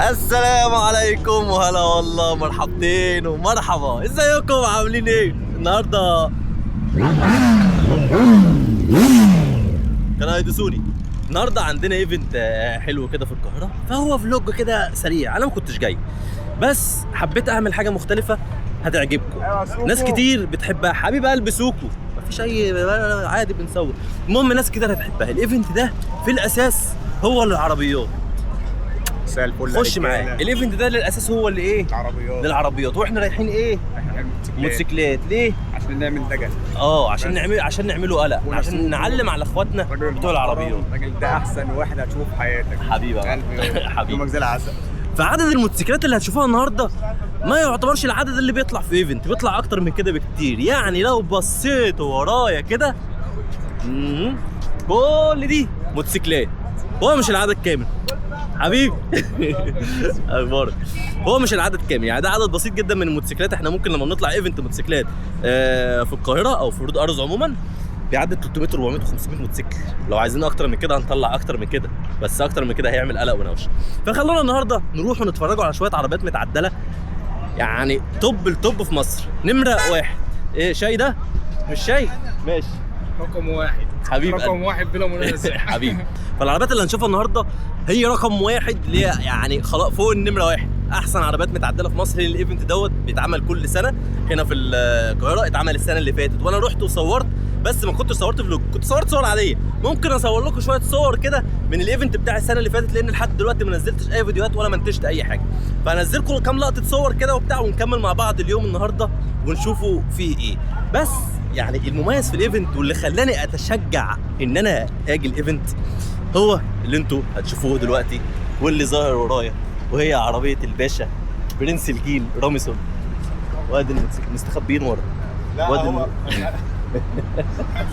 السلام عليكم وهلا والله، مرحبتين ومرحبا. ازيكم عاملين ايه النهارده؟ كانوا هيدسوني. النهارده عندنا ايفنت حلو كده في القاهره، فهو فلوج كده سريع. انا ما كنتش جاي بس حبيت اعمل حاجه مختلفه هتعجبكم. ناس كتير بتحبها. حبيب قلب سوكو، مفيش اي عادي بنصور. المهم ناس كتير هتحبها. الايفنت ده في الاساس هو للعربيات. خش معايا. الايفنت ده للاساس هو اللي ايه؟ العربيات. للعربيات. واحنا رايحين ايه؟ موتوسيكلات. ليه؟ عشان نعمل دجل. عشان نعمله قلق، عشان نعلم على اخواتنا بتوع العربيات. الراجل ده احسن واحد هتشوفه في حياتك حبيبي حبيبي يومك زي العسل. فعدد الموتوسيكلات اللي هتشوفوها النهارده ما يعتبرش العدد اللي بيطلع في ايفنت، بيطلع اكتر من كده بكتير. يعني لو بصيت ورايا كده كل دي موتوسيكلات. هو مش العدد كامل حبيبي. اخبارك؟ هو مش العدد كامل، يعني ده عدد بسيط جدا من الموتوسيكلات. احنا ممكن لما نطلع ايفنت موتوسيكلات في القاهره او في رود ارز عموما بيعدي 300 400 500 موتوسيكل. لو عايزين اكتر من كده هنطلع اكتر من كده، بس اكتر من كده هيعمل قلق ونوش. فخلونا النهارده نروح ونتفرجوا على شويه عربيات متعدله، يعني توب التوب في مصر. نمره واحد ايه؟ شاي ده؟ مش شاي؟ ماشي. رقم واحد حبيبي، رقم واحد بلا منازع. حبيبي. فالعربيات اللي هنشوفها النهارده هي رقم واحد، اللي هي يعني خلاص فوق النمره واحد. احسن عربيات متعدله في مصر. الايفنت دوت بيتعمل كل سنه هنا في القاهره. اتعمل السنه اللي فاتت وانا رحت وصورت، بس ما كنتش صورت فلوج، كنت صورت صور عاديه. ممكن اصور لكم شويه صور كده من الايفنت بتاع السنه اللي فاتت، لان لحد دلوقتي ما نزلتش اي فيديوهات ولا منتجت اي حاجه. فهنزل لكم كام لقطه صور كده وبتاع، ونكمل مع بعض اليوم النهارده ونشوفوا فيه ايه. بس يعني المميز في الايفنت واللي خلاني اتشجع ان انا اجي الايفنت هو اللي انتوا هتشوفوه دلوقتي واللي ظاهر ورايا، وهي عربيه الباشا برنس الجيل رامي. وادي مستخبيين ورا. لا هو مش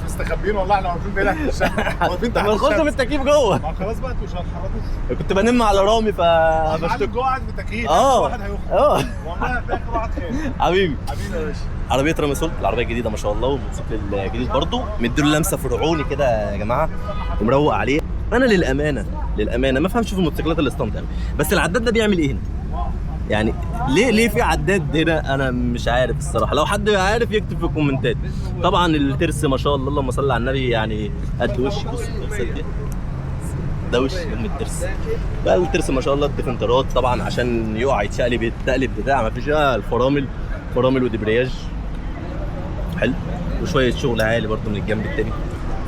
مستخبيين والله، احنا واقفين بعيد عن الشارع. واقفين تحت الخوصه في التكييف جوه. ما خلاص بقى انتوا مش هتحركوا. كنت بنم على رامي فبشتكي جوه قاعد بالتكييف. واحد هيخرج. والله هتلاقي واحد خير. حبيبي يا باشا. عربيه رامي سولت، العربيه الجديده ما شاء الله، والموتوسيكل الجديد برضه مديله لمسه فرعوني كده يا جماعه ومروق عليه. انا للامانه ما فهمش في الموتوسيكلات الاستاند قوي، بس العداد ده بيعمل ايه هنا؟ يعني ليه في عداد هنا؟ انا مش عارف الصراحه. لو حد عارف يكتب في الكومنتات. طبعا الترس ما شاء الله اللهم صل على النبي، يعني قد وش. بص الترسات دي، ده وش من الترس بقى. الترس ما شاء الله. الديفنترات طبعا عشان يقع يتشقلب يتقلب بتاع ما فيش. الفرامل ودبرياج حلو، وشويه شغل عالي برضو من الجنب التاني.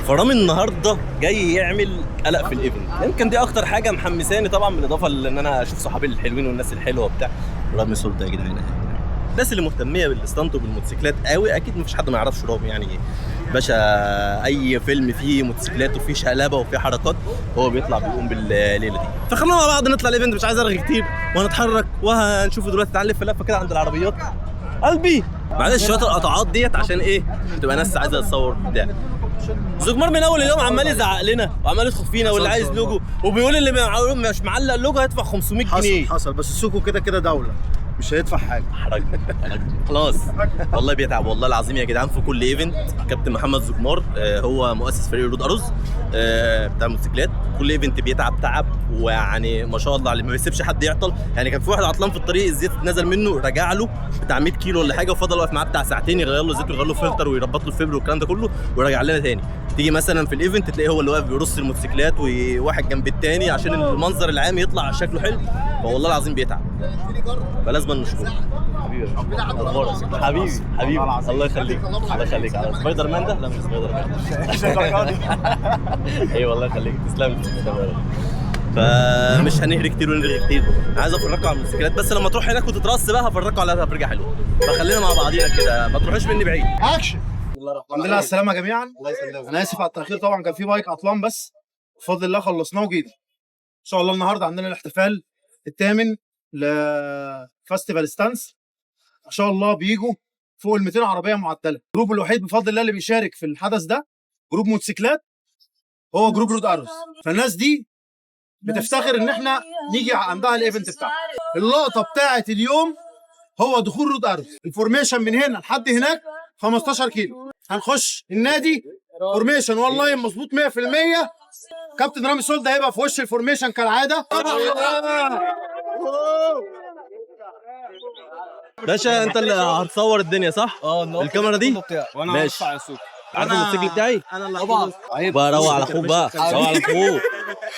فرامي النهارده جاي يعمل قلق في الايفنت. يمكن دي اكتر حاجه محمساني طبعا، بالاضافه لان انا اشوف صحابي الحلوين والناس الحلوه وبتاع. رامي سولت يا جدعان، الناس اللي مهتميه بالاستانت وبالموتوسيكلات قوي اكيد مفيش حد ما يعرفش رامي. يعني باشا اي فيلم فيه موتوسيكلات وفيه شقلبه وفيه حركات هو بيطلع بيقوم بالليله دي. فخلونا مع بعض نطلع الايفنت، مش عايز ارغي كتير وهنتحرك وهنشوفه دلوقتي. تعال نلف لفه كده عند العربيات. قلبي معلش شويه القطعات ديت عشان ايه؟ تبقى ناس عايزه تصور بتاع. زجمار من اول اليوم عمال يزعق لنا وعمال يدخل فينا، واللي عايز لوجو وبيقول اللي مش معلق اللوجو هيدفع 500 جنيه. حصل بس السوكو كده دوله مش هيدفع حاجه. حركنا خلاص. والله بيتعب والله العظيم يا جدعان في كل ايفنت. كابتن محمد زجمار هو مؤسس فريق رود ارز بتاع الموتوسيكلات. كل ايفنت بيتعب تعب، ويعني ما شاء الله عليه ما بيسيبش حد يعطل. يعني كان في واحد عطلان في الطريق، الزيت نزل منه، رجع له بتاع 100 كيلو ولا حاجه، وفضل واقف معاه بتاع ساعتين يغير له زيت ويغير له فلتر ويربط له الفبر والكلام ده كله، ورجع لنا تاني. تيجي مثلا في الايفنت تلاقيه هو اللي واقف بيرص الموتوسيكلات وواحد جنب التاني عشان المنظر العام يطلع شكله حلو. فوالله العظيم بيتعب، فلازم نشكره. حبيبي حبيبي الله يخليك الله يخليك. على سبايدر مان ده؟ لا مش سبايدر مان. ايوه والله يخليك، تسلم. فمش هنهري كتير ونرغي كتير. عايز افرجكم على الموتوسيكلات، بس لما تروح هناك وتترص بقى هفرجكم عليها تفرجه حلوه. فخلينا مع بعضينا كده، ما تروحوش مني بعيد. اكشن. الحمد لله على السلامه جميعا. انا اسف على التاخير، طبعا كان في بايك عطلان بس بفضل الله خلصناه وجينا. ان شاء الله النهارده عندنا الاحتفال الثامن لفاستيفال ستانس. ان شاء الله بيجوا فوق ال 200 عربيه معدله. الجروب الوحيد بفضل الله اللي بيشارك في الحدث ده جروب موتوسيكلات، هو جروب رود ارز. فالناس دي بتفتخر ان احنا نيجي عندها الايفنت بتاعها. اللقطه بتاعه اليوم هو دخول رود ارز. الفورميشن من هنا لحد هناك 15 كيلو. هنخش النادي فورميشن والله مظبوط 100%. كابتن رامي سولت هيبقى في وش الفورميشن كالعاده. باشا انت اللي هتصور الدنيا صح؟ الكاميرا دي وانا ماشي. هرفع الصوت. عارف الموتوسيكل بتاعي؟ انا اللي طبعا بقى روق على اخوك بقى، روق على اخوك.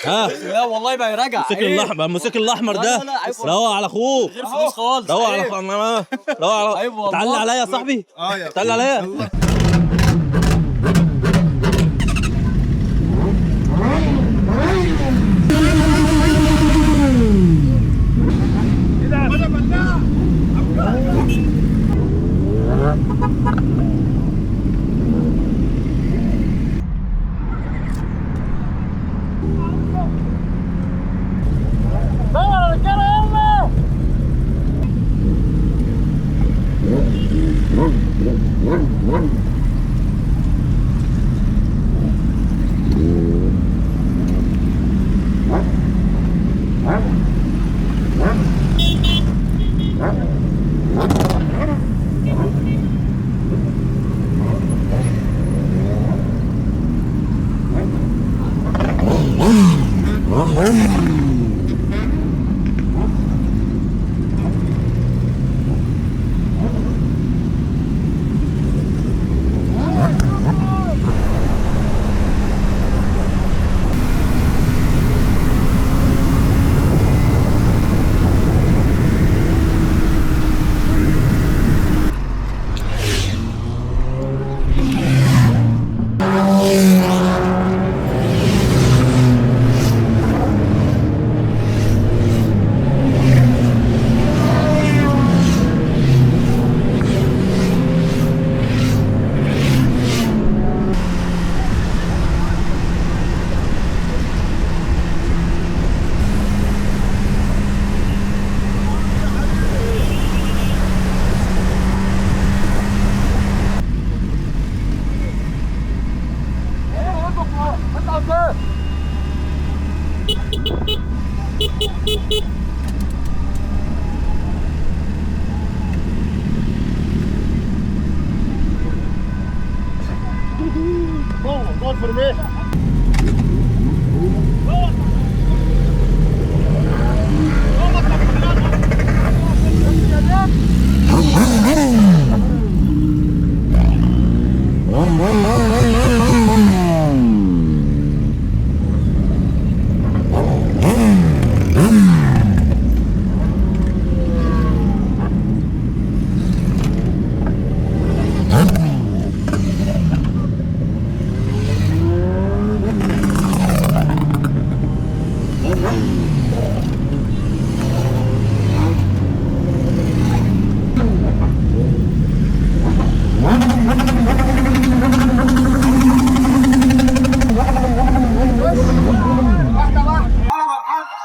ها لا والله ما يراجع الموتوسيكل الاحمر، الموتوسيكل الاحمر ده لا، عيب. روق على اخوك، غير فلوس خالص. روق على عيب. اخوك، روق على عيب والله. تعلي عليا يا صاحبي، تعلي عليا.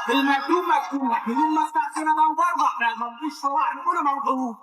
المكتوب مكتوب بدون ما استأذن من بره ما فيش صلاح نقول موجود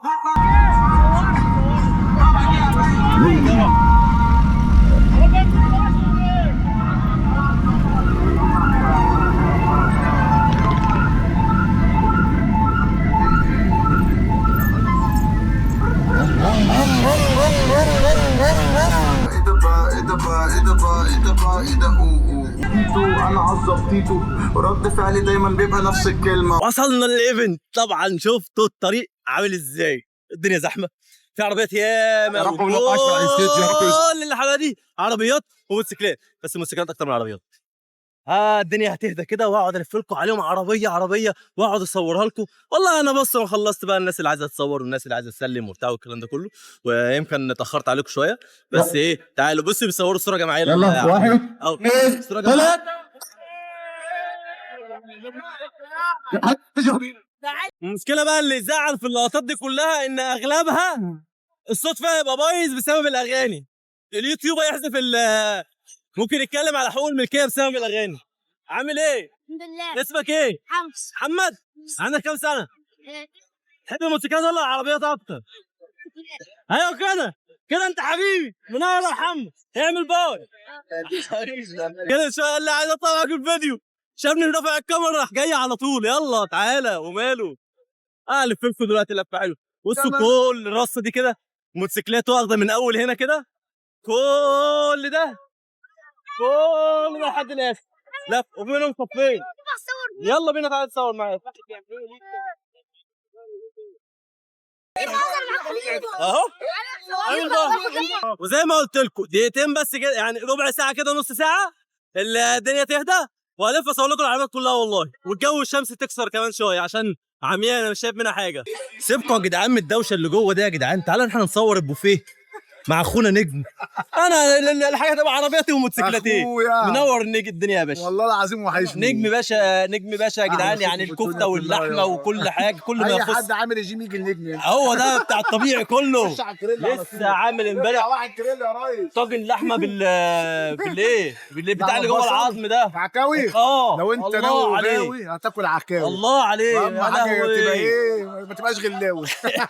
انا عصبتيتو ورد فعلي دايما بيبقى نفس الكلمه. وصلنا للايفنت. طبعا شفتوا الطريق عامل ازاي، الدنيا زحمه، في عربيات ياما، يا رب ما نوقعش مع الستيج يا رب. كل اللي حوالينا دي عربيات وموتوسيكلات، بس الموتوسيكلات اكتر من العربيات. الدنيا هتهدى كده واقعد الف لكم عليهم عربيه عربيه واقعد اصورها لكم. والله انا بص انا خلصت بقى، الناس اللي عايزه تصور والناس اللي عايزه تسلم وبتاع والكلام ده كله، ويمكن اتاخرت عليكم شويه بس ايه، تعالوا بصوا بيصوروا صوره جماعيه. يلا واحد صوره جماعيه. المشكله بقى اللي يزعل في اللقطات دي كلها ان اغلبها الصوت فيها يبقى بايظ بسبب الاغاني. اليوتيوب هيحذف ممكن يتكلم على حقوق الملكيه بسبب الاغاني. عامل ايه؟ الحمد لله. اسمك ايه؟ حمص. محمد. عندك كام سنه؟ تحب الموتوسيكلات ولا العربيات اكتر؟ ايوه كده كده انت حبيبي منور يا محمد. اعمل باي كده ان شاء الله. عايز اطلع معاك الفيديو، شافني رافع الكاميرا راح جاي على طول. يلا تعالى وماله. الف لكم دلوقتي لفه حلوه. بصوا كل الرصه دي كده موتوسيكلات واخده من اول هنا كده، كل ده لحد الاخر لف، ومنهم صفين. يلا بينا تعالى نتصور معايا. اهو وزي ما قلت لكم دقيقتين بس كده، يعني ربع ساعه كده، نص ساعه الدنيا تهدى وهلف اصور لكم العربيات كلها والله، والجو الشمس تكسر كمان شويه عشان عميانه انا مش شايف منها حاجه. سيبكم يا جدعان من الدوشه اللي جوه دي يا جدعان، تعالوا احنا نصور البوفيه مع اخونا نجم. انا الحاجه تبقى عربياتي وموتوسيكلاتي أخويا. منور الدنيا يا باشا. والله العظيم وحشني. نجم باشا، نجم باشا يا جدعان، يعني الكفته واللحمه وكل حاجه، كل ما اي يخص حد عامل رجيم يجي النجم يعني. هو ده بتاع الطبيعي كله. خش على الكريل على لسه طول. عامل امبارح واحد كريل يا ريس. طاجن لحمه بالايه بتاع اللي جوه العظم ده. عكاوي. لو انت الله ناوي عليك، غاوي هتاكل عكاوي. الله عليك اهم يا حاجه لهوي. تبقى ايه، ما تبقاش غلاوي.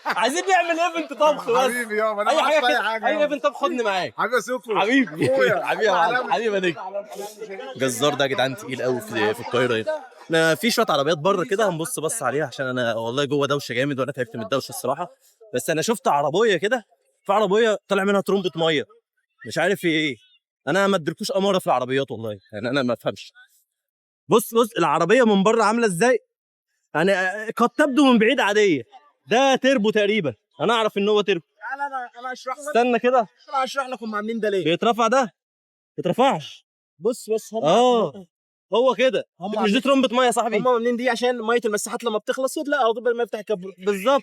عايزين نعمل ايفنت طبخ بس. حبيبي يابا انا اي معاك حاجه في كده، اي حاجه. اي يابا. ايفنت طبخ خدني معاك حبيبي يا سوكو. حبيبي. أخويا. حبيبي يا معلم، حبيبي يا نجم. جزار ده يا جدعان تقيل قوي في القاهره هنا. انا في شويه عربيات بره كده هنبص بص عليها، عشان انا والله جوه دوشه جامد وانا تعبت من الدوشه الصراحه. بس انا شفت عربيه كده، في عربيه طالع منها ترمبه ميه مش عارف هي ايه. انا ما ادركوش اماره في العربيات والله، يعني انا ما افهمش. بص العربيه من بره عامله ازاي، يعني قد تبدو من بعيد عاديه. ده تربو تقريبا، انا اعرف ان هو تربو. انا اشرح لك. استنى كده، انا اشرح لك هم عاملين ده ليه. بيترفع ده، بيترفعش. بص هم هو كده مش دي ترمبة ميه يا صاحبي؟ هم عاملين دي عشان ميه المساحات لما بتخلص يطلع قبل ما يفتح الكبر. بالظبط.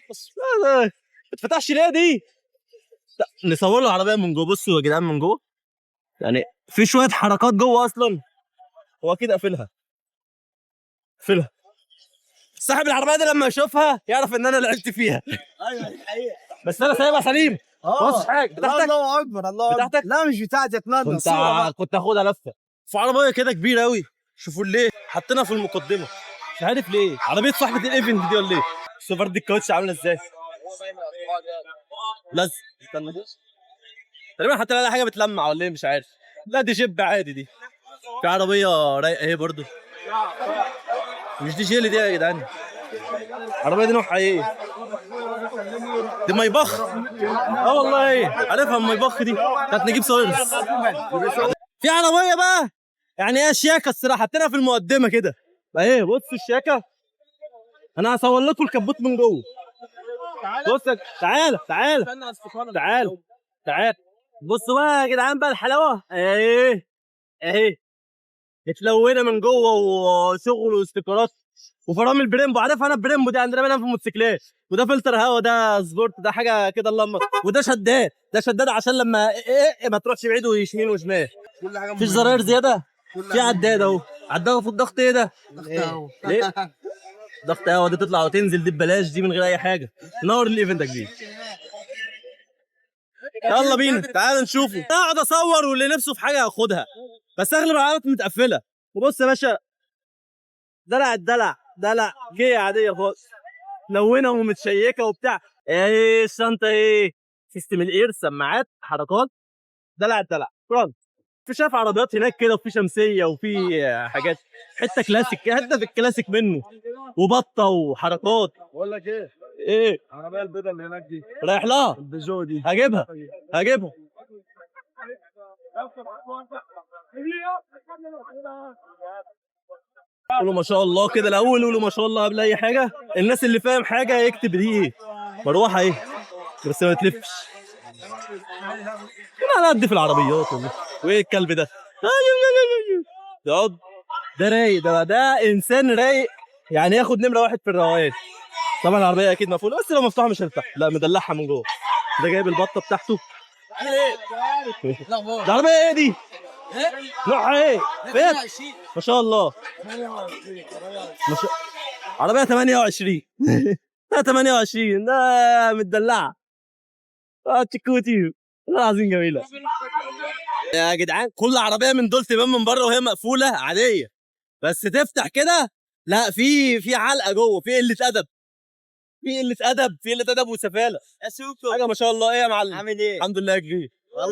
ما اتفتحش ليه دي؟ نصور له العربيه من جوه. بصوا يا جدعان من جوه، يعني في شويه حركات جوه اصلا. هو اكيد قافلها. صاحب العربيه دي لما يشوفها يعرف ان انا اللي عشت فيها. ايوه الحقيقه. بس انا سايبها سليم. بص حاجه بتاعتك. الله اكبر الله أكبر. بتاعتك؟ لا مش بتاعتي، اتمنى كنت هاخدها لفه في عربيه كده كبيره قوي. شوفوا ليه حطينا في المقدمه، مش عارف ليه. عربيه صاحبه الايفنت دي ولا ايه؟ السوبر دي الكاوتش عامله ازاي؟ لازم استنى تقريبا حتى لها حاجه بتلمع ولا ايه مش عارف. لا دي جيب عادي دي. في عربيه رايقه اهي برضو. مش دي جيلي دي يا جدعان. العربيه دي نوعها ايه؟ دي مايباخ. والله ايه عارفها مايباخ دي بتاعت نجيب ساويرس. في عربيه بقى يعني ايه شياكه الصراحه، حطينا في المقدمه كده اهي. بصوا الشياكه، انا هصور لكم الكبوت من جوه. بص تعالى بصوا بقى يا جدعان بقى الحلاوه اهي متلونه من جوه وشغل واستيكرات وفرامل بريمبو. عارف انا البريمبو دي عندنا منها في الموتوسيكلات. وده فلتر هوا، ده سبورت، ده حاجه كده اللهم. وده شداد، عشان لما ما تروحش بعيد ويمين وشمال. مفيش زراير زياده. في عداد اهو، عداد في الضغط. ايه ده؟ ليه؟ ضغط هوا دي تطلع وتنزل دي ببلاش، دي من غير اي حاجه. نور الايفنت يا كبير. يلا بينا تعال نشوفه. اقعد اصور واللي نفسه في حاجه ياخدها، بس اغلب العربيات متقفله. وبص يا باشا، دلع كيه عاديه خالص، ملونه ومتشيكه وبتاع. ايه الشنطه ايه؟ سيستم الاير، سماعات، حركات، دلع فرونت. في شايف عربيات هناك كده، وفي شمسيه وفي حاجات، حته كلاسيك، حته في الكلاسيك منه، وبطه وحركات. بقول لك ايه العربيه البيضاء اللي هناك دي رايح لها؟ البيجو دي هجيبها. قولوا ما شاء الله كده الاول، قولوا ما شاء الله قبل اي حاجه. الناس اللي فاهم حاجه يكتب دي ايه. مروحه ايه بس ما تلفش. انا قد في العربيات والله. وايه الكلب ده؟ يقعد ده رايق، ده انسان رايق، يعني ياخد نمره واحد في الروقان. طبعا العربيه اكيد مقفوله، بس لو مفتوحه مش هتفتح. لا مدلعها من جوه. ده جايب البطه بتاعته. العربيه ايه دي؟ نوعها ايه؟ ما شاء الله. عربيه 28. ده 28 ده متدلعه. تشيكوتي والله العظيم جميله يا جدعان. كل عربيه من دول تبان من بره وهي مقفوله عاديه، بس تفتح كده لا في علقه جوه، في قله ادب وسفاله يا سوكو. حاجه ما شاء الله. ايه يا معلم؟ عامل ايه؟ الحمد لله يا كبير.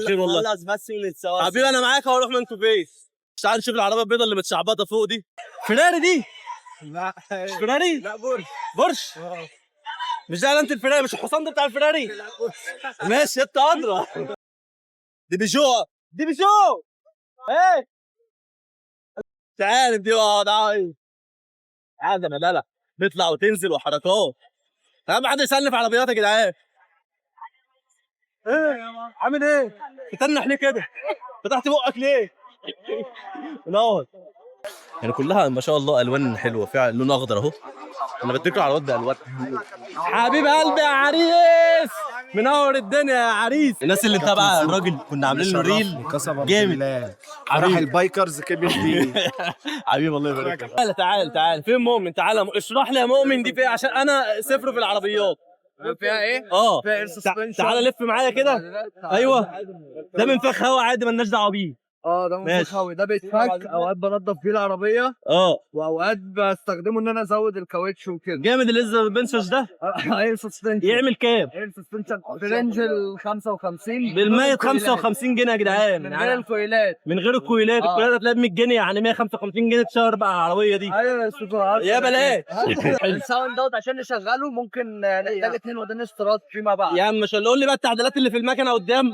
خير والله. خلص بس ونتصور. حبيبي انا معاك واروح منكم فيس. تعال نشوف العربيه البيضاء اللي متشعبطه فوق دي. فيراري دي؟ لا مش فيراري؟ لا بورش. مش ده علامه الفيراري؟ مش الحصان ده بتاع الفيراري؟ ماشي انت ادرى. دي بيجو. ايه مش عارف دي. عادي لا نطلع وتنزل وحركات. اهم حد يسلف عربيات يا جدعان. ايه عامل ايه؟ بتنح ليه كده؟ فتحت بقك ليه؟ منور. يعني كلها ما شاء الله الوان حلوه، فيها لون اخضر اهو. انا بديك العربيات بالوان. حبيب قلبي يا عريس، منور الدنيا يا عريس. الناس اللي متابعه الراجل كنا عاملين له ريل جامد. راح البايكرز كبر فيه. حبيبي الله يبارك لك. تعال فين مؤمن؟ تعال اشرح لي يا مؤمن دي فيها، عشان انا صفر في العربيات. فيها ايه؟ فيها اير سسبنشن. تعال لف معايا كده. ايوه ده منفخ هوا عادي مالناش دعوه بيه. ده منفخ هوا، ده بيتفك اوقات بنضف فيه العربيه واوقات بستخدمه ان انا ازود الكاوتش وكده. جامد الاير بنشش ده. اير سسبنشن يعمل كام؟ اير سسبنشن في رينج ال 55 بالمية 55 جنيه يا جدعان. من غير الكويلات. من غير الكويلات. الكويلات هتلاقيها ب 100 جنيه، يعني 155 جنيه تشغل بقى العربيه دي. ايوه يا سوبر يا بلاش. الساوند دوت عشان نشغله ممكن نحتاج 2 ودان استيراد فيما بعد. يا عم مش قول لي بقى التعديلات اللي في المكنه قدام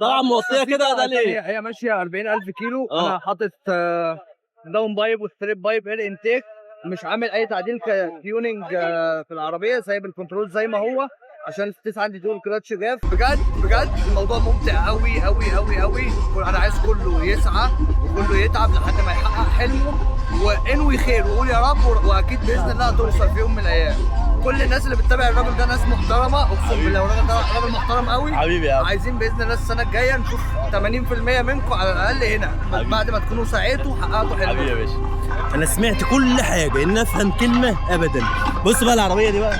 طبعا موصيه كده. ده ليه؟ هي ماشيه 40,000 كيلو. انا حاطط داون بايب وستريب بايب اير انتيك، مش عامل اي تعديل كتيوننج في العربيه، سايب الكنترول زي ما هو عشان الستيس عندي دول كلاتش جاف. بجد الموضوع ممتع قوي قوي قوي قوي. انا عايز كله يسعى وكله يتعب لحد ما يحقق حلمه، وانوي خير وقول يا رب، واكيد باذن الله هتوصل في يوم من الايام. كل الناس اللي بتتابع الراجل ده ناس محترمه، اقسم بالله الراجل ده راجل محترم قوي حبيبي يا عم. عايزين باذن الله السنه الجايه نشوف 80% منكم على الاقل هنا حبيبي. بعد ما تكونوا سعيتوا وحققتوا حلمكم. حبيبي يا باشا، انا سمعت كل حاجه ان افهم كلمه ابدا. بص بقى العربيه دي بقى.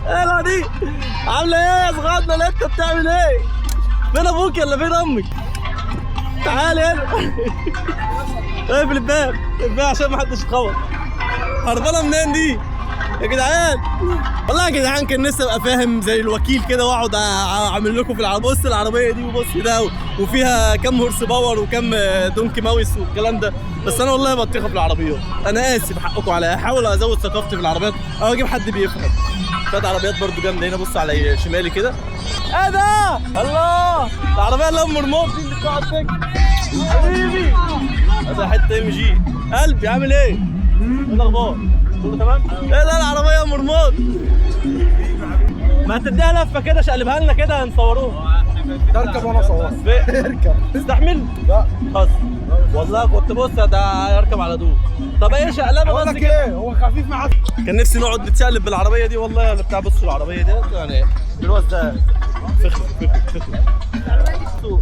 ايه دي عامله ايه يا صغيرنا؟ اللي انت بتعمل ايه؟ فين ابوك ولا فين امك؟ تعالي هنا. اقفل الباب عشان ما حدش يتخبط. هربانه منين دي يا جدعان؟ والله يا جدعان كان نفسي ابقى فاهم زي الوكيل كده واقعد اعمل لكم في العربيه. بص العربيه دي وبص ده، وفيها كام هورس باور وكام دونكي ماوس والكلام ده. بس انا والله بطيخه في العربيات. انا اسف حقكم عليا. هحاول ازود ثقافتي في العربيات او اجيب حد بيفهم. شويه عربيات برضو جامده هنا. بص على شمالي كده. ايه ده؟ الله، العربيه اللي ام ريموت دي اللي بتقعد فيك حبيبي. هذا حته ام جي. قلبي عامل ايه؟ ايه الاخبار؟ كله تمام؟ ايه ده العربيه ام ريموت؟ ما هتديها لفه كده، شقلبها لنا كده نصوروها. تركب وانا اصور. اركب. تستحمل؟ لا خلاص والله كنت بص ده يركب على دول. طب ايه شقلبه بس كده؟ ايه هو خفيف معاك. كان نفسي نقعد نتشقلب بالعربيه دي والله. ولا بتاع بصوا العربيه دي يعني الوز ده فخ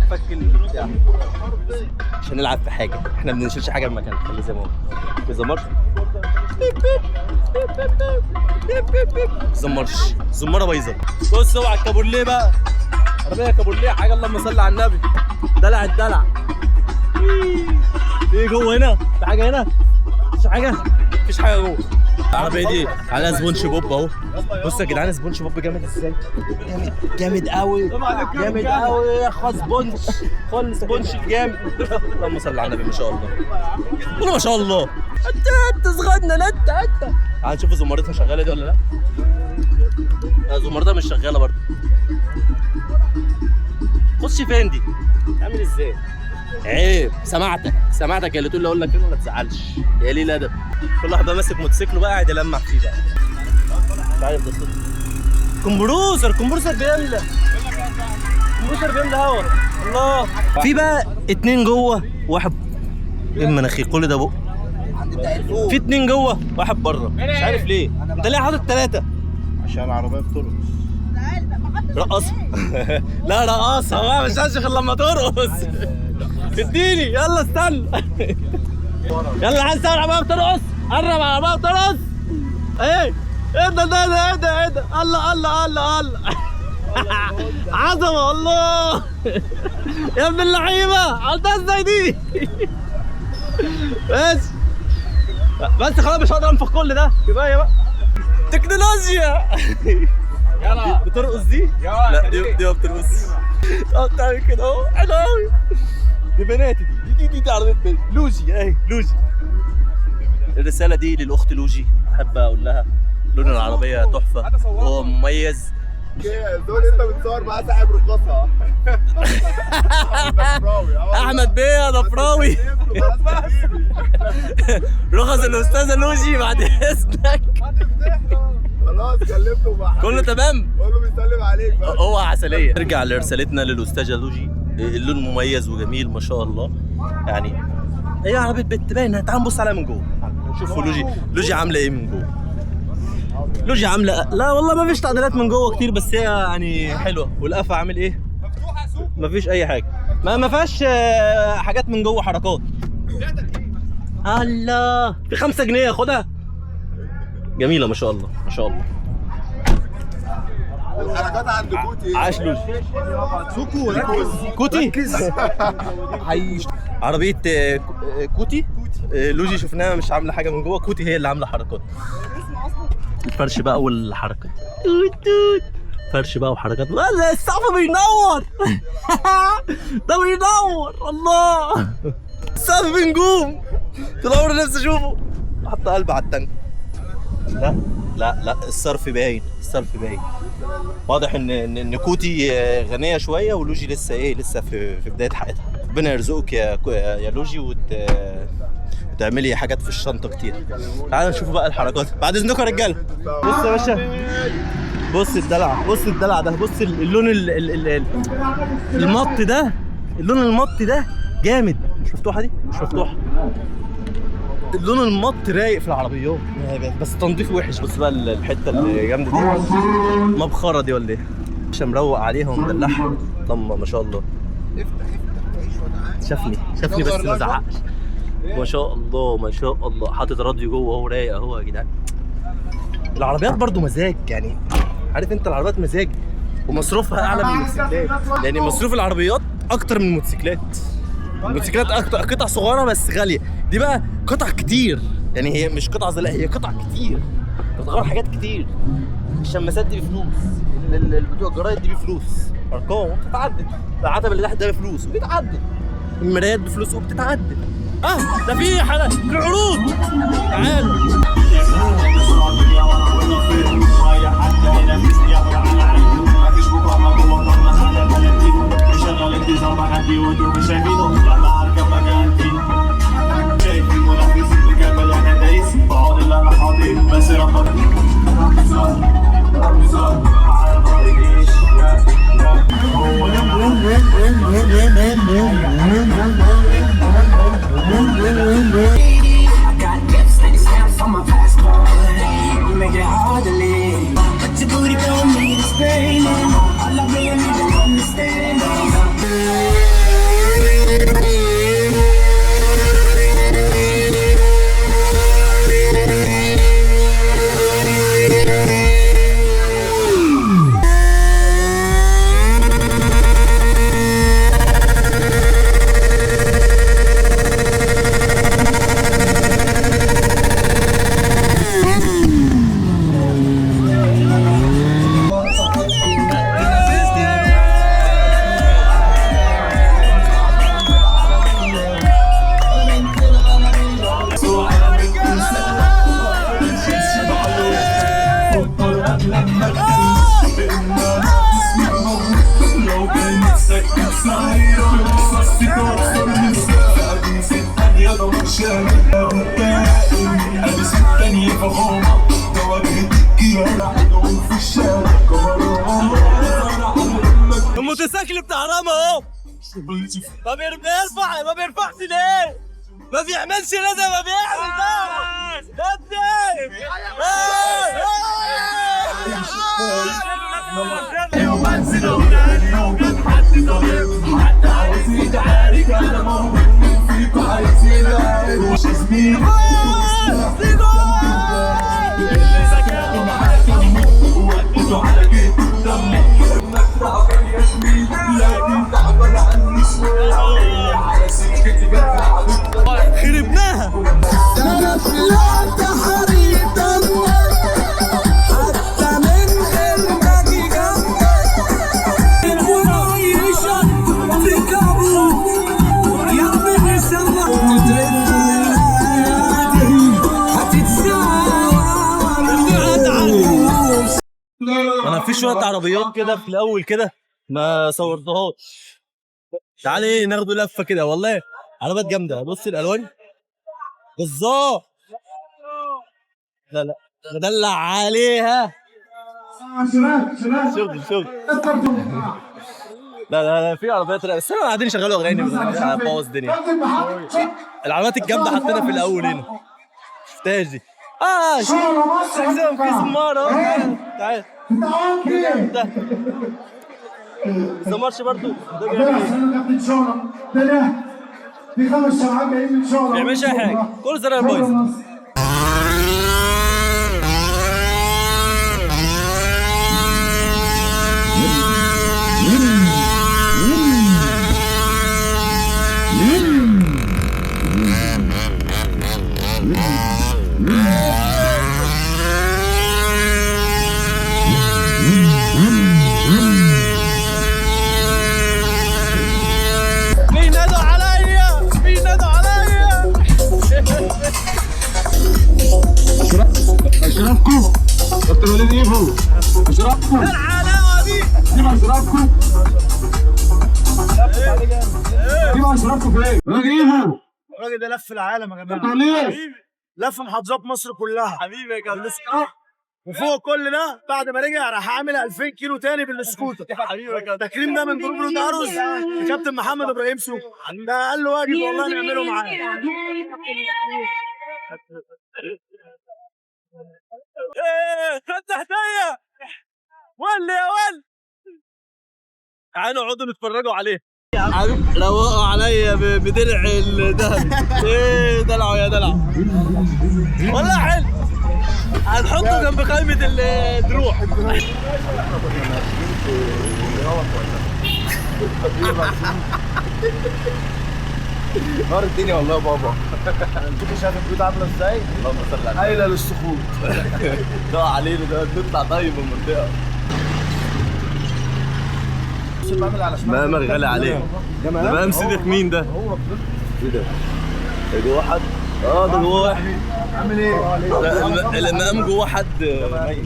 فك البتاع عشان نلعب في حاجه. احنا ما بنشيلش حاجه من مكانها، خلي زي ما هو. بيزمرش زماره بايظه. بص اوعى الكابورليه بقى. عربيه كابورليه حاجه اللهم صل على النبي. دلع الدلع. ايه جوه هنا؟ في حاجه هنا؟ مفيش حاجه؟ مفيش حاجه جوه. العربيه دي عليها سبونج بوب اهو. بص يا جدعان سبونج بوب جامد ازاي؟ جامد قوي جامد قوي يا اخويا. سبونج خل سبونج جامد. اللهم صل على النبي. ما شاء الله والله ما شاء الله. انت صغيرنا. لا انت تعال نشوف زمارتها شغاله دي ولا لا. زمارتها مش شغاله برضه. خش فين دي؟ عامل ازاي؟ عيب. سمعتك يا اللي تقول لي اقول لك فين ولا تزعلش. يا ليه الادب. كل واحد بقى ماسك موتوسيكله بقى قاعد يلمع فيه بقى. مش عارف ده صوت كمبروسر بيملى هوا. الله. في بقى 2 جوه واحد المناخير كل ده بق. في 2 جوه واحد بره. مش عارف ليه. انت ليه حاطط 3؟ عشان العربيه بترقص. رقصها. لا رقصها بقى مش هنشغل غير لما ترقص. اديني يلا استنى. يلا عايز تعمل العربيه بترقص؟ قرب على العربيه بترقص. ايه ده الله. عظمه الله. يا ابن اللعيبه عملتها ازاي دي؟ بس خلاص مش هقدر انفخ كل ده. كفايه بقى تكنولوجيا. يلا بترقص دي؟ لا دي ما بترقصش. بتعمل كده اهو. حلو قوي. دي بناتي دي عربيه بنات. لوجي اهي لوجي. الرساله دي للاخت لوجي، احب اقول لها لون العربيه تحفه ومميز. دول انت بتصور معاه صاحب رخصها. احمد بيه يا ضفراوي. رخص الاستاذه لوجي بعد اذنك. خلاص كلمته بقى. كله تمام؟ قول له بيسلم عليك بقى. هو عسليه. نرجع لرسالتنا للاستاذه لوجي. اللون مميز وجميل ما شاء الله. يعني هي عربيه بنت باينه. تعال نبص عليها من جوه. شوفوا لوجي عامله ايه من جوه. لوجي عامله، لا والله ما فيش تعديلات من جوه كتير، بس هي يعني حلوه. والقفا عامل ايه؟ ما فيش اي حاجه. ما فيهاش حاجات من جوه، حركات. الله، في 5 جنيه خدها. جميله ما شاء الله ما شاء الله. الحركات عند كوتي. عاش لوجي. سوكو كوتي. عربيه كوتي. لوجي شفناها مش عامله حاجه من جوه، كوتي هي اللي عامله حركات. الفرش بقى والحركات. فرش بقى وحركات. السقف بينور. ده بينور الله. السقف بنجوم. تدور نفسي اشوفه. حط قلب على التانك. لا الصرف باين. واضح ان كوتي غنيه شويه، ولوجي لسه في بدايه حياتها. ربنا يرزقك يا لوجي وتعملي حاجات في الشنطه كتير. تعالوا نشوف بقى الحركات بعد اذنكم يا رجاله. بص يا باشا، بص الدلع ده. بص اللون المط ده. اللون المط ده جامد. مش مفتوحه دي، مش مفتوحه. اللون المط رايق في العربيات، بس تنظيفه وحش. بص بقى الحته اللي جامده دي، مبخره دي ولا ايه؟ عشان مروق عليها ومدلعها. طم ما شاء الله. شافني بس ما زعقش. ما شاء الله. حاطط راديو جوه اهو، رايق اهو يا جدعان. العربيات برضو مزاج، يعني عارف انت العربيات مزاج، ومصروفها اعلى من الموتوسيكلات. لان مصروف العربيات اكتر من الموتوسيكلات. الموتوسيكلات قطع صغيره بس غاليه، دي بقى قطع كتير. يعني هي مش قطع زي، هي قطع كتير، بتغير حاجات كتير. الشماسات دي بفلوس، بتوع الجرايد دي بفلوس، ارقام بتتعدد. العتب اللي تحت ده بفلوس وبيتعدد. المرايات بفلوس وبتتعدد. ده في العروض. تعالوا الموتوسيكل بتاع رامي اهو. ما بيرفعش ليه؟ ما بيعملش لازم ما بيعمل خربناها. في شويه عربيات كده في الاول كده ما صورتهاش. تعالي ناخدوا لفه كده، والله عربيات جامده. بص الالوان بالظبط. لا لا ندلع عليها. شغل لا في عربيات بس احنا قاعدين يشغلوا اغاني بوظ الدنيا. العربيات الجامده حطينا في الاول هنا. شفتهاش دي؟ في زماره. تعال ده زمارش برضو بيعملش اي حاجه، كل زرار بايظه. اشربكم دكتور وليد ايفو، اشربكم الحلاوه دي اشربكم اشربكم فين؟ وليد ايفو الراجل ده لف العالم يا جماعه. دكتور وليد لف محافظات مصر كلها حبيبي يا كابتن. وفوق كل ده بعد ما رجع راح عامل 2000 كيلو تاني بالسكوتر. حبيبي يا كابتن. التكريم ده من جروب رود عروس الكابتن محمد ابراهيم سوق، ده قال له واجب والله نعمله معاه. خد تحتيا ولي يا ولد. تعالوا اقعدوا نتفرجوا عليه. روقوا عليا بدرع الذهب. ايه دلعوا يا دلع والله حلو. هنحطه جنب قائمة الدروع. نار الدنيا والله يا بابا. انت شايف البيوت عامله ازاي؟ اللهم صل على قايله للسخوط. ده علينا ده نطلع طيب من المنطقة. مامر غالي عليه. ده مام صديق مين ده؟ هو ايه ده؟ جوه حد؟ ده جوه واحد. عامل ايه؟ المقام جوه حد ميت.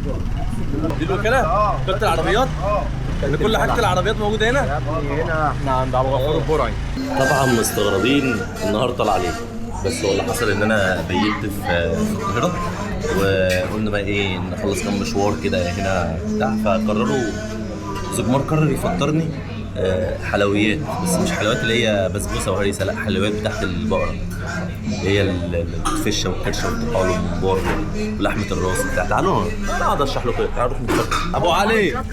دي الوكالة؟ بتاعت العربيات؟ ان كل حاجة العربيات موجودة هنا؟ هنا احنا عند ابو غفور البرعي. طبعا مستغربين النهار طلع عليه، بس هو اللي حصل ان انا بيت في القاهرة، وقلنا بقى ايه نخلص كام مشوار كده هنا بتاع، فقرروا زجمار قرر يفطرني حلويات، بس مش حلويات اللي هي بسبوسه وهريسه، لا حلويات بتاعت البقره، هي الفشه والكرشه والطحال والممبار ولحمه الراس بتاع. تعالوا انا اقعد اشرح لكم. تعالوا نروح نتفرج. ابو علي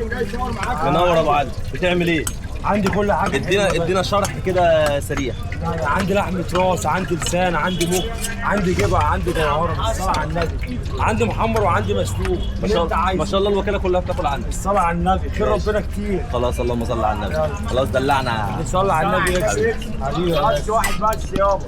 منور. ابو علي بتعمل ايه؟ عندي كل حاجه. ادينا شرح كده سريع. عندي لحمه راس، عندي لسان، عندي مخ، عندي جبع، عندي جوهره. الصلاه على النبي. عندي محمر وعندي مسلوق. ما شاء الله الوكاله كلها بتاكل عندك. الصلاه على النبي. خير ربنا كتير. خلاص اللهم صل على النبي. خلاص دلعنا. صلى على النبي يكسب حبيبي. واحد بس يابا.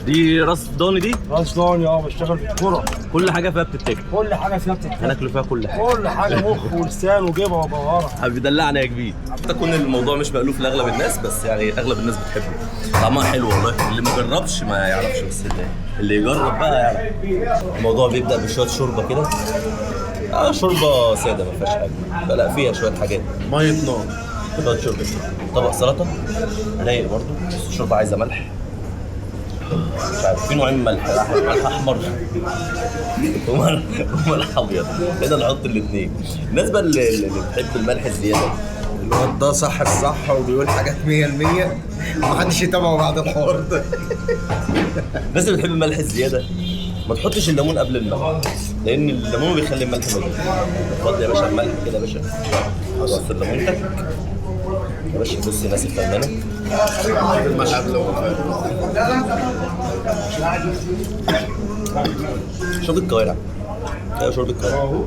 دي راس ضاني دي؟ راس ضاني يابا. بشتغل في الكوره. كل حاجه فيها بتتاكل. كل حاجه فيها بتتاكل. هناكل فيها كل حاجه. كل حاجه مخ ولسان وجبه وجوهره. حبيبي دلعنا يا كبير. تكون الموضوع مش مألوف لاغلب الناس، بس يعني اغلب الناس بتحبه. طعمها حلو والله. اللي ما جربش ما يعرفش، بس اللي يجرب بقى يعرف. الموضوع بيبدأ بشويه شوربه كده. شوربه ساده ما فيهاش حاجه، لا فيها شويه حاجات. ميه نار. شويه شوربه، طبق سلطه رايق برضه، بس الشوربه عايزه ملح. مش عارف في نوعين من ملح احمر وملح ابيض. هنا نحط الاثنين. الناس بقى اللي بتحب الملح الزياده، الواد ده صح الصح وبيقول حاجات 100%، ومحدش يتابعه بعد الحوار ده. الناس اللي بتحب الملح الزياده ما تحطش الليمون قبل الملح، لان الليمون بيخلي الملح مزيد. اتفضل يا باشا الملح كده يا باشا. عصير ليمونتك يا باشا. بص الناس الفنانه الملح قبل شرب الكوارع. ايوه شرب الكوارع.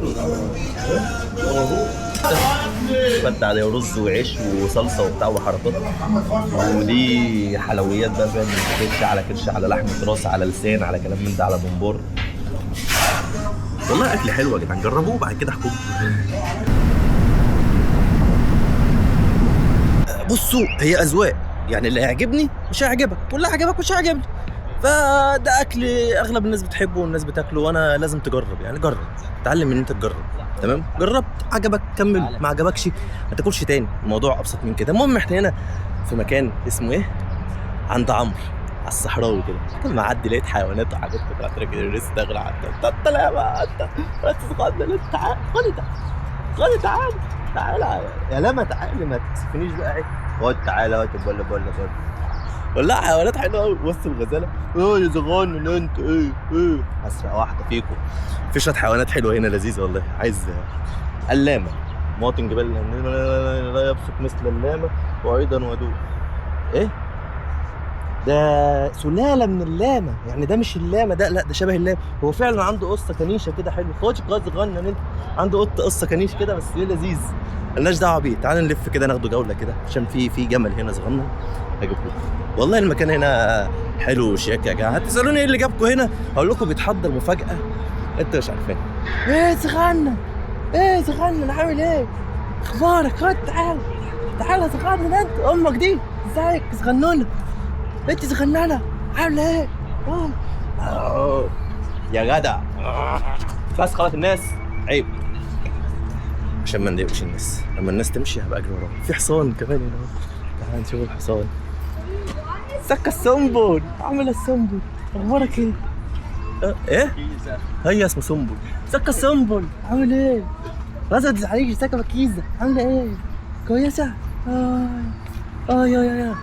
فتح عليه رز وعيش وصلصه وبتاع وحركات، ودي حلويات بقى فاهم، كرش على كرش على لحمه راس على لسان على كلام من ده على بومبار. والله اكل حلو يا جدعان، جربوه وبعد كده احكموا. بصوا هي اذواق، يعني اللي هيعجبني مش هيعجبك، واللي هيعجبك مش هيعجبني. فده اكل اغلب الناس بتحبه والناس بتاكله، وانا لازم تجرب يعني، جرب اتعلم ان انت تجرب. تمام، جربت عجبك كمل، ما عجبكش ما تاكلش تاني، الموضوع ابسط من كده. المهم احنا هنا في مكان اسمه ايه، عند عمرو على الصحراوي كده. كان معدي لقيت حيوانات وحاجات كده كده لسه داخل على انت لا بقى انت تتقدم، تعال خد تعال يا لما تعالي ما تكسفنيش بقى. ايه خد تعالى اهو، بقول والله حيوانات حلوه قوي. بص الغزاله يا زغان انت ايه اسرع واحده فيكم. في شويه حيوانات حلوه هنا لذيذه والله. عايز اللامه، مواطن جبال لا يبسط مثل اللامه وايضا ودود. ايه ده سلاله من اللامه يعني، ده مش اللامه ده، لا ده شبه اللامه. هو فعلا عنده قصه كنيشه كده حلو. خد صغنن انت، عنده قصه كنيش كده بس ايه لذيذ. مالناش دعوه بيه. تعال نلف كده ناخده جوله كده عشان في جمل هنا صغنن هجيب لكم. والله المكان هنا حلو وشياك يا جماعه. هتسالوني ايه اللي جابكم هنا، هقول لكم بيتحضر مفاجاه انت مش عارفين. ايه صغنن عامل ايه، اخبارك؟ خد تعال صغنن انت، امك دي ازيك صغنونه، انت صغننه عامله ايه؟ يا جدع بس خلاص الناس عيب، عشان ما نضايقش الناس. لما الناس تمشي هبقى اجري وراهم. في حصان كمان هنا اهو، تعال نشوف الحصان. سكة السنبل، عامل السنبل، اخبارك ايه؟ ايه؟ هي اسمه سنبل. سكة السنبل عامل ايه؟ غزة تزعليش، سكة بكيزة عاملة ايه؟ كويسة؟ يا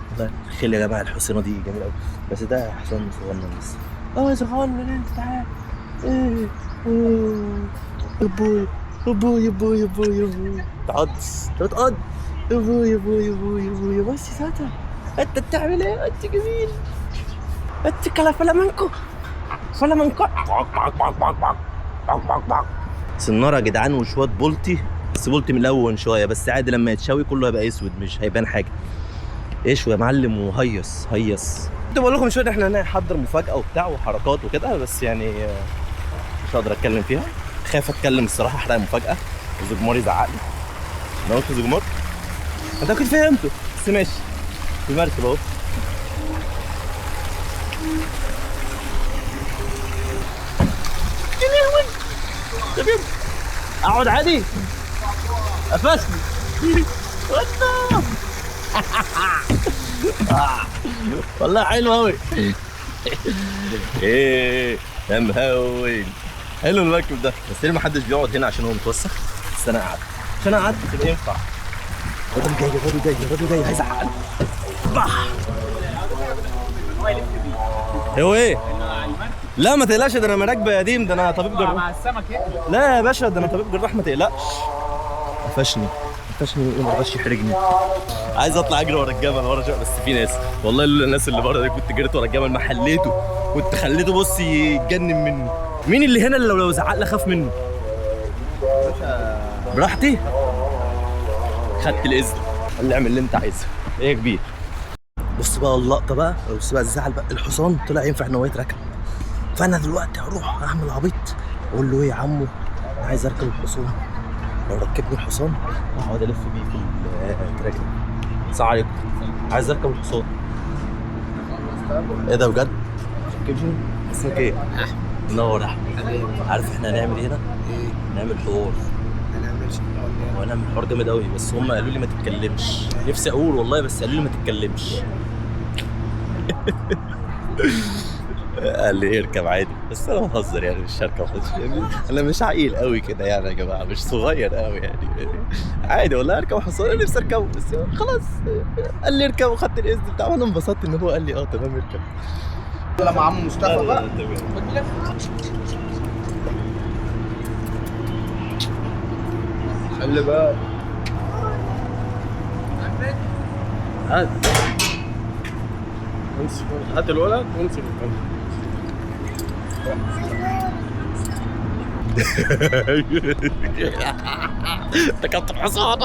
خلي يا جماعة الحصينة دي جميلة قوي، بس ده حصان صغنن بس. صغنن انت، تعال. ايه؟ يبوي تقعد يبوي بس ساتر. انت بتعمل ايه؟ انت جميل، انت كلا فلامنكو. سنارة يا جدعان وشوية بولتي، بس بولتي ملون شوية بس عادي، لما يتشوي كله هيبقى اسود مش هيبان حاجة. ايش يا معلم، وهيص كنت بقول لكم شوية احنا هنحضر مفاجأة وبتاع وحركات وكده، بس يعني مش هقدر اتكلم فيها، خايف اتكلم الصراحة احرق المفاجأة وزجمار يزعقلي. انا قلت زجمار انت كنت فهمته، بس ماشي. في مركب اهو، اقعد عادي قفشني والله حلو قوي. ايه يا مهون، حلو المركب ده، بس ليه ما حدش بيقعد هنا عشان هو متوسخ؟ بس انا قعدت عشان انا قعدت تبقى ينفع. الراجل جاي عايز اعقل. هو ايه؟ لا ما تقلقش، ده انا مراكب قديم، ده انا طبيب جراح مع السمك. لا يا باشا ده انا طبيب جراح، ما تقلقش. قفشني وما رضاش يحرجني. عايز اطلع اجري ورا الجمل ورا بس في ناس، والله لولا الناس اللي بره دي كنت جريت ورا الجمل، ما حليته، كنت خليته بص يتجنن مني. مين اللي هنا اللي لو زعق لي اخاف منه؟ براحتي، خدت الاذن، قال لي اعمل اللي انت عايزه. ايه يا كبير؟ بص بقى اللقطه بقى، بص بقى الزعل بقى. الحصان طلع ينفع ان هو يتركب، فانا دلوقتي هروح اعمل عبيط اقول له ايه يا عمو انا عايز اركب الحصان. لو ركبني الحصان هقعد الف بيه في التراك. السلام عليكم، عايز اركب الحصان. ايه ده بجد؟ ركبني. اسمك ايه؟ احمد. منور يا احمد. عارف احنا هنعمل ايه هنا؟ ايه؟ هنعمل حوار. هنعمل حوار جامد قوي، بس هم قالوا لي ما تتكلمش. نفسي اقول والله بس قالوا لي ما تتكلمش. قال لي اركب عادي، بس انا بهزر يعني، مش هركب حصان. انا مش عقيل قوي كده يعني يا جماعه، مش صغير قوي يعني عادي والله اركب حصان. انا نفسي اركبه بس خلاص قال لي اركب وخدت الاذن بتاعه، وانا انبسطت ان هو قال لي تمام اركب. يلا مع عم مصطفى بقى. خلي بقى هات الولد وامسك الكاميرا. ركبت الحصان.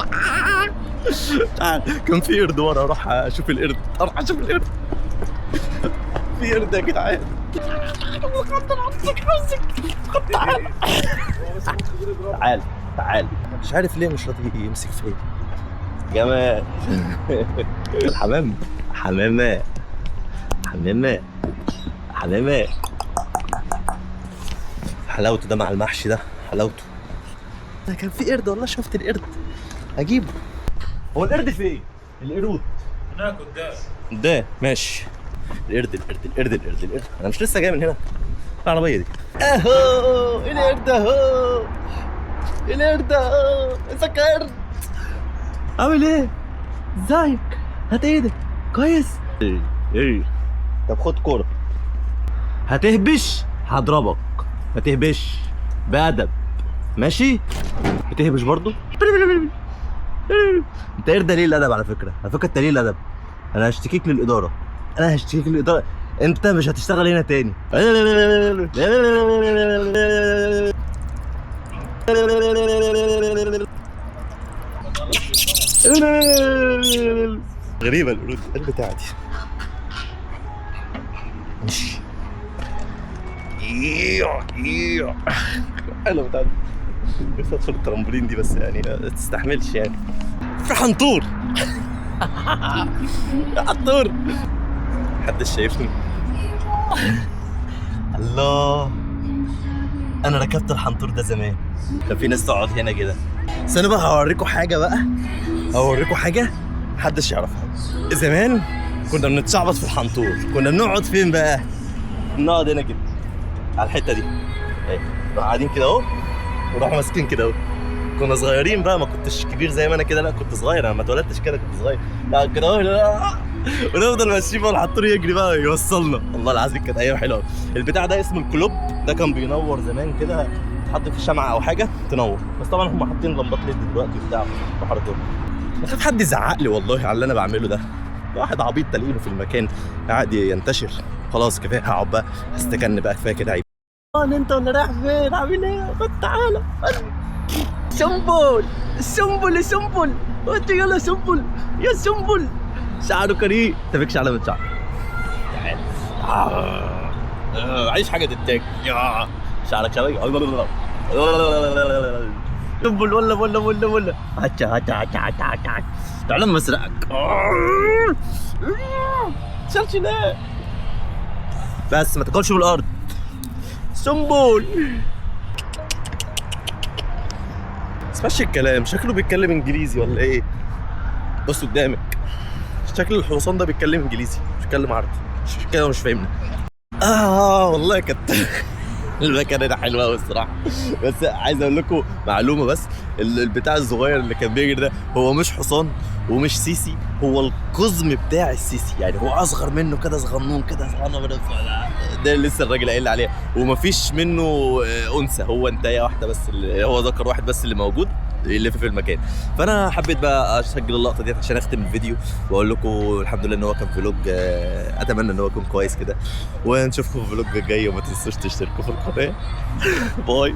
تعال، كان في قرد ورا، اروح اشوف القرد. في قرد يا جدعان. تعال مش عارف ليه مش راضي يمسك فيا. جمال الحمام، حمامة حبيبي. حلاوته ده مع المحشي ده، حلاوته. ده كان في قرد والله، شفت القرد اجيبه. هو القرد فين؟ القرود هناك قدام. ده ماشي. القرد انا مش لسه جاي من هنا العربيه دي. اهو القرد اهو، القرد اهو. ازيك يا قرد؟ عامل ايه؟ ازيك؟ هات ايدك. كويس؟ ايه طب خد كوره. هتهبش هضربك، ما تهبش بأدب ماشي؟ بتهبش برضو؟ انت قرد قليل الادب على فكره، انت قليل الادب. انا هشتكيك للاداره، انت مش هتشتغل هنا تاني. غريبه القرود بتاعتي. ماشي. حلوه بتاعتي. نفسي ادخل الترامبولين دي بس يعني ما تستحملش يعني. في حنطور. حنطور. محدش شايفني. الله، انا ركبت الحنطور ده زمان، كان في ناس تقعد هنا كده. بس انا بقى هوريكم حاجه محدش يعرفها. زمان كنا بنتشعبط في الحنطور. كنا بنقعد فين بقى؟ بنقعد هنا كده على الحته دي اهي، نروح قاعدين كده اهو ونروح ماسكين كده اهو. كنا صغيرين بقى، ما كنتش كبير زي ما انا كده، لا كنت صغير، انا ما اتولدتش كده، كنت صغير. لا كده اهو ونفضل ماشيين بقى الحنطور يجري بقى يوصلنا. والله العظيم كانت ايام حلوه. البتاع ده اسمه الكلوب، ده كان بينور زمان كده، تحط في الشمعة او حاجه تنور. بس طبعا هم حاطين لمبات ليد دلوقتي وبتاع وحركات. بخاف حد يزعق لي والله على اللي انا بعمله ده. واحد عبيط تلاقيه في المكان قاعد ينتشر. خلاص كفايه، هقعد بقى استكن بقى، كفايه كده. عيب انت ولا رايح فين؟ عامل ايه؟ خد تعالى سنبل وانت يلا سنبل يا سنبل. شعره كريم، انت فيكش علامه شعر. تعال عايز حاجه تتاكل. يا شعرك شبابي. سنبل ولا هاتش تعال لما اسرقك. شلش ليه؟ بس ما تاكلش من الارض. سنبل. اسمعش الكلام، شكله بيتكلم انجليزي ولا ايه؟ بص قدامك، شكل الحصان ده بيتكلم انجليزي مش بيتكلم عربي، مش كده مش فاهمني. والله كانت المكان ده حلو قوي الصراحه. بس عايز اقول لكم معلومه، بس البتاع الصغير اللي كان بيجري ده هو مش حصان ومش سيسي، هو القزم بتاع السيسي، يعني هو اصغر منه كده، صغنون كده، ده اللي لسه الراجل قايل عليه. ومفيش منه انثى، هو انتايه واحده بس، اللي هو ذكر واحد بس اللي موجود يلف في المكان. فانا حبيت بقى اسجل اللقطه ديت عشان اختم الفيديو واقول لكم الحمد لله ان هو كان فلوج. اتمنى ان هو يكون كويس كده، ونشوفكم في فلوج جاي، وما تنسوش تشتركوا في القناه. باي.